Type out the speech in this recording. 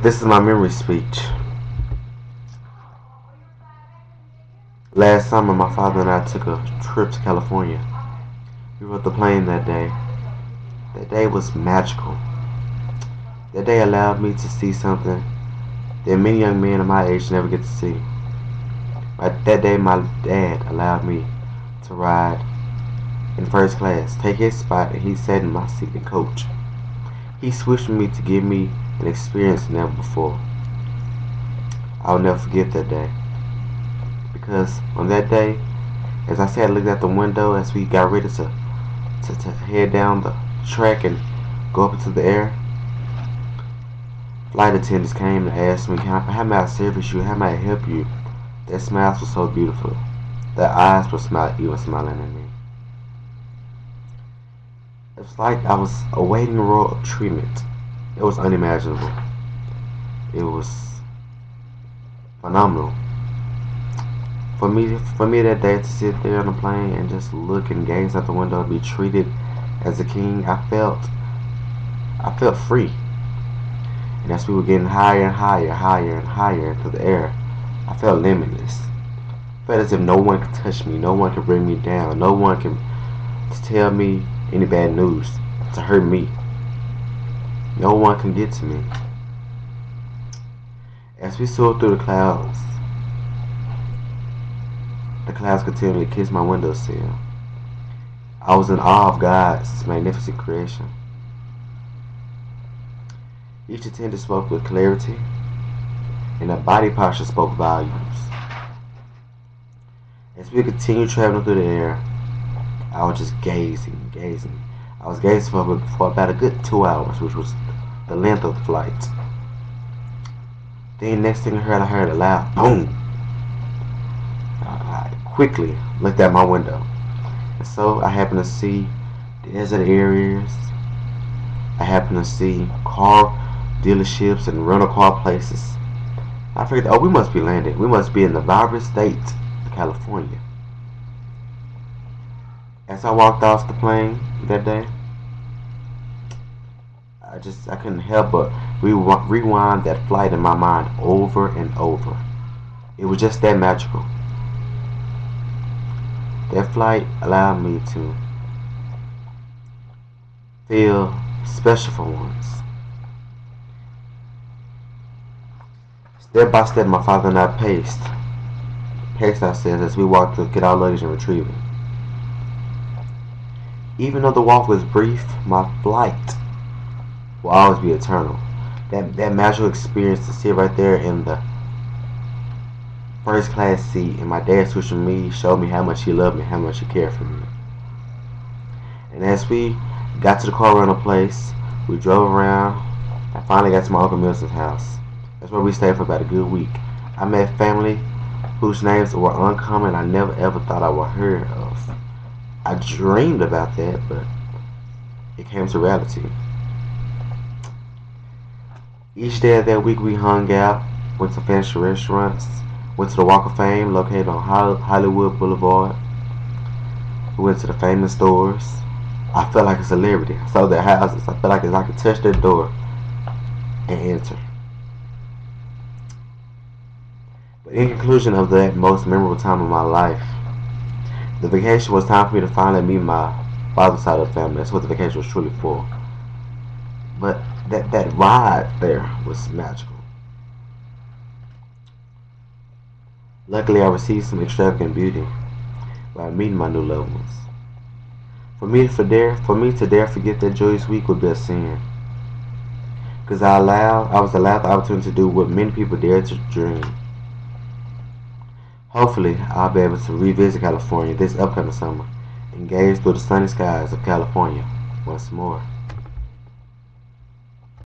This is my memory speech. Last summer, my father and I took a trip to California. We rode the plane that day. That day was magical. That day allowed me to see something that many young men of my age never get to see. That day, my dad allowed me to ride in first class, take his spot, and he sat in my seat and coach. He switched me to give me an experience never before. I'll never forget that day. Because on that day, as I sat and looked out the window as we got ready to head down the track and go up into the air, flight attendants came and asked me, how may I service you? How may I help you? Their smiles were so beautiful. Their eyes were even smiling at me. It was like I was awaiting a royal treatment. It was unimaginable. It was phenomenal. For me that day to sit there on the plane and just look and gaze out the window and be treated as a king, I felt free. And as we were getting higher and higher into the air, I felt limitless. I felt as if no one could touch me, no one could bring me down, no one can tell me any bad news to hurt me. No one can get to me. As we soared through the clouds continued to kiss my windowsill. I was in awe of God's magnificent creation. Each attendant spoke with clarity, and their body posture spoke volumes. As we continued traveling through the air, I was just gazing. I was gazing for about a good 2 hours, which was the length of the flight. Then next thing I heard a loud boom. I quickly looked out my window, and so I happened to see desert areas. I happened to see car dealerships and rental car places. I figured, oh, we must be landed. We must be in the vibrant state of California. As I walked off the plane that day, I couldn't help but rewind that flight in my mind over and over. It was just that magical. That flight allowed me to feel special for once. Step by step, my father and I paced ourselves as we walked to get our luggage and retrieve it. Even though the walk was brief, my flight will always be eternal. That magical experience to sit right there in the first class seat and my dad switching me showed me how much he loved me, how much he cared for me. And as we got to the car rental place, we drove around and finally got to my Uncle Milton's house. That's where we stayed for about a good week. I met family whose names were uncommon I never ever thought I would hear of. I dreamed about that, but it came to reality. Each day of that week we hung out, went to fancy restaurants, went to the Walk of Fame located on Hollywood Boulevard. We went to the famous stores. I felt like a celebrity. I saw their houses. I felt like I could touch their door and enter. But in conclusion of that most memorable time of my life, the vacation was time for me to finally meet my father's side of the family. That's what the vacation was truly for. But that ride there was magical. Luckily, I received some extravagant beauty by meeting my new loved ones. For me to dare forget that joyous week would be a sin, because I was allowed the opportunity to do what many people dare to dream. Hopefully, I'll be able to revisit California this upcoming summer and gaze through the sunny skies of California once more.